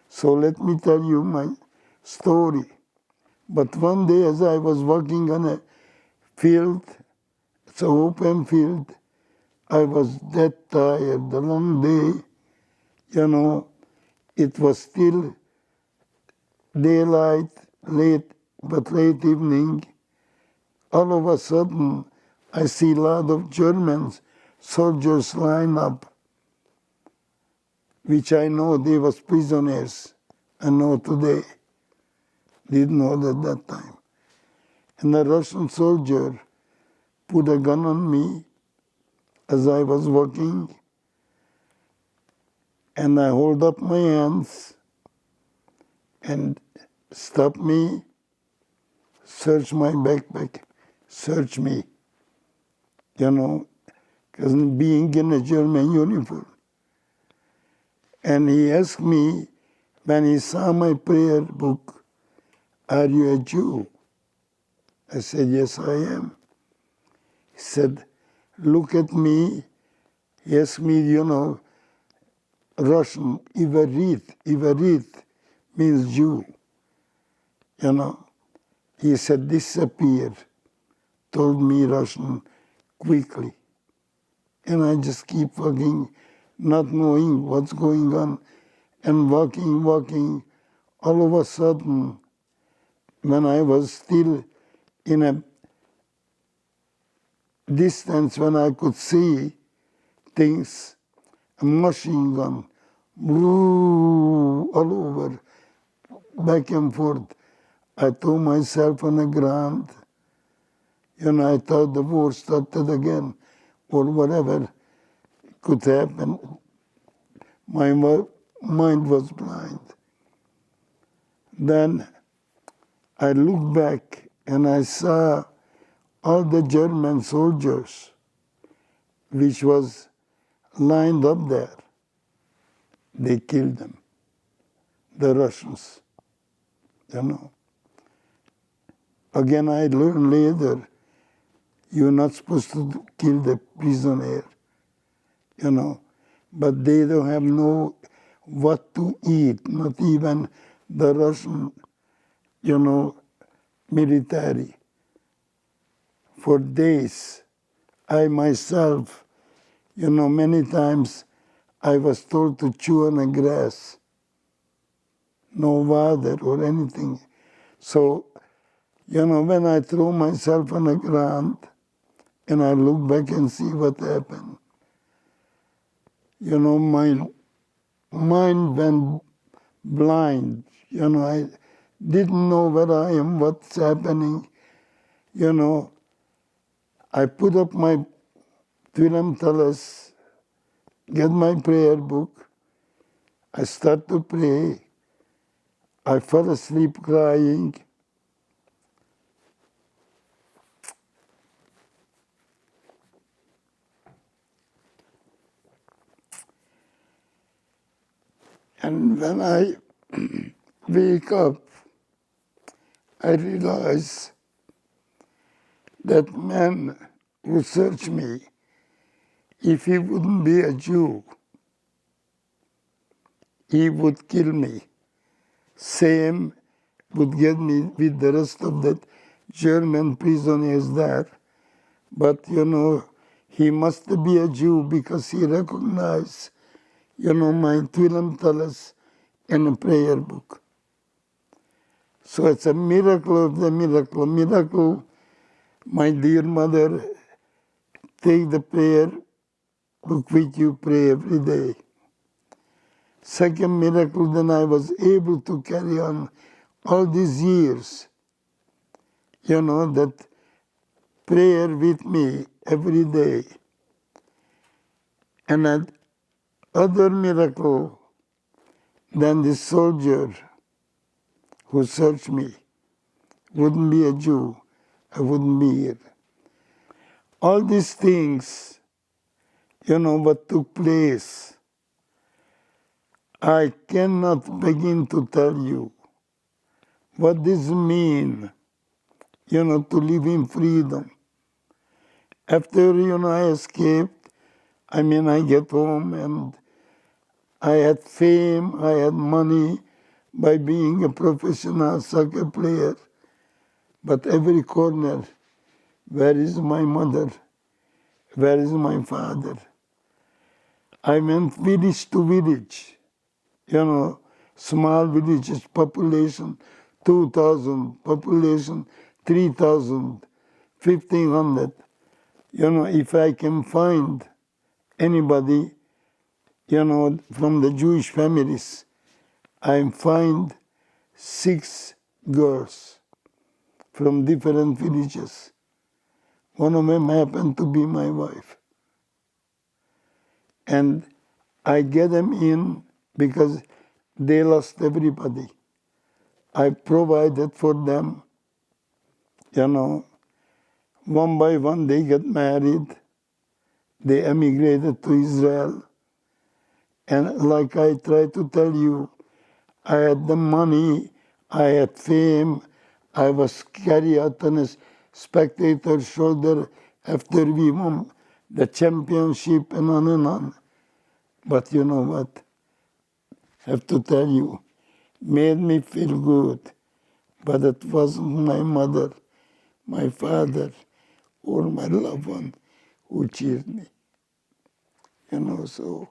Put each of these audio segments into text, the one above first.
So let me tell you my story. But one day as I was walking on a field, it's an open field, I was that tired, the long day, it was still daylight, late evening. All of a sudden, I see a lot of German soldiers line up, which I know they was prisoners. I know today. Didn't know at that time. And a Russian soldier put a gun on me as I was walking, and I hold up my hands and stop me, search my backpack, search me, because being in a German uniform. And he asked me, when he saw my prayer book, "Are you a Jew?" I said, "Yes, I am." He said, "Look at me." He asked me, Russian, Ivarit means Jew. He said, "Disappear," told me Russian quickly. And I just keep walking, not knowing what's going on, and walking. All of a sudden, when I was still in a distance, when I could see things, a machine gun, all over, back and forth. I threw myself on the ground. I thought the war started again, or whatever could happen. My mind was blind. Then I looked back and I saw all the German soldiers which was lined up there. They killed them, the Russians, Again, I learned later, you're not supposed to kill the prisoner, But they don't have what to eat, not even the Russian, military. For days, I myself, many times I was told to chew on the grass, no water or anything. So, when I throw myself on the ground and I look back and see what happened, my mind went blind. I didn't know where I am, what's happening. I put up my Twilam Talas, get my prayer book. I start to pray. I fell asleep crying. And when I wake up, I realize that man who searched me, if he wouldn't be a Jew, he would kill me. Same would get me with the rest of the German prisoners there. But, he must be a Jew because he recognized, my Twilam Talas and a prayer book. So it's a miracle of the miracle. Miracle, my dear mother, take the prayer book which you pray every day. Second miracle, then I was able to carry on all these years, that prayer with me every day. And another miracle, then the soldier who searched me wouldn't be a Jew, I wouldn't be here. All these things, what took place, I cannot begin to tell you what this means, to live in freedom. After, I escaped, I get home and I had fame, I had money, by being a professional soccer player, but every corner, where is my mother? Where is my father? I went village to village, small villages, population 2,000, population 3,000, 1,500. If I can find anybody, from the Jewish families, I find 6 girls from different villages. One of them happened to be my wife. And I get them in because they lost everybody. I provided for them, one by one they get married. They emigrated to Israel. And like I try to tell you, I had the money, I had fame, I was carried out on a spectator's shoulder after we won the championship and on and on. But you know what? I have to tell you, made me feel good. But it wasn't my mother, my father, or my loved one who cheered me. So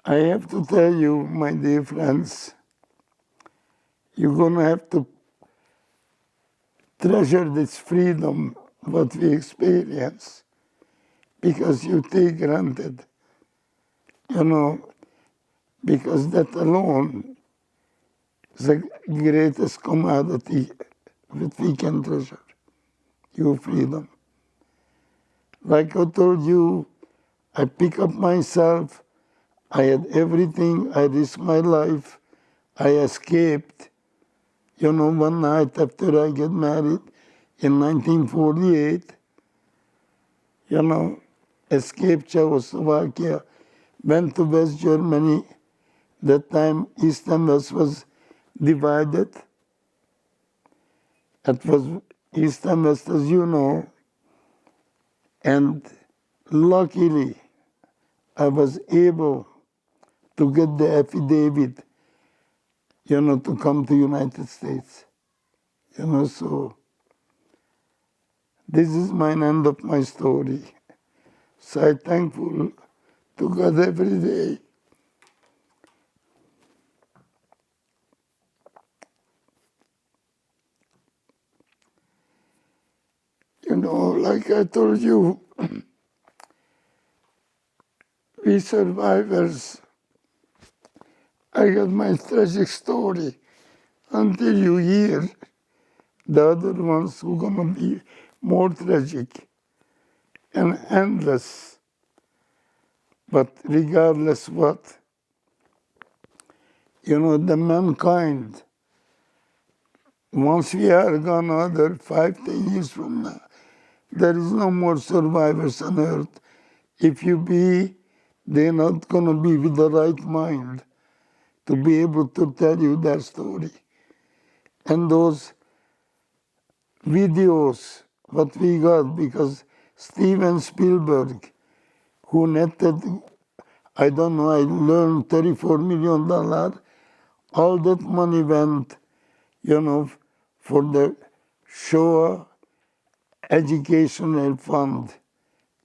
I have to tell you, my dear friends, you're going to have to treasure this freedom, what we experience, because you take granted, because that alone is the greatest commodity that we can treasure, your freedom. Like I told you, I pick up myself, I had everything, I risked my life, I escaped. One night after I get married in 1948, escaped Czechoslovakia, went to West Germany. That time East and West was divided. It was East and West, as you know. And luckily, I was able to get the affidavit, to come to United States. So this is my end of my story. So I'm thankful to God every day. Like I told you, we survivors, I got my tragic story until you hear the other ones who are going to be more tragic and endless. But regardless what, the mankind, once we are gone another 5-10 years from now, there is no more survivors on earth. If you be, they're not going to be with the right mind to be able to tell you their story. And those videos, what we got, because Steven Spielberg, who netted, I don't know, I learned $34 million, all that money went, for the Shoah Educational Fund.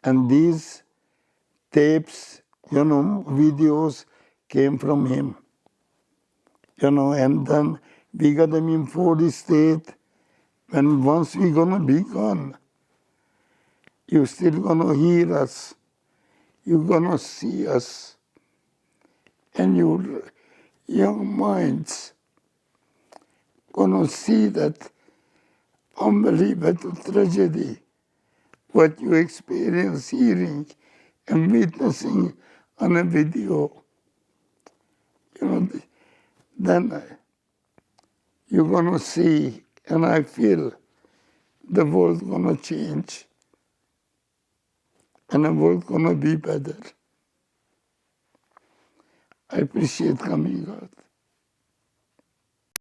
And these tapes, videos came from him. And then we got them in 40 states. And once we're going to be gone, you're still going to hear us. You're going to see us. And your young minds going to see that unbelievable tragedy, what you experience hearing and witnessing on a video. Then you're going to see, and I feel the world's going to change, and the world's going to be better. I appreciate coming, God.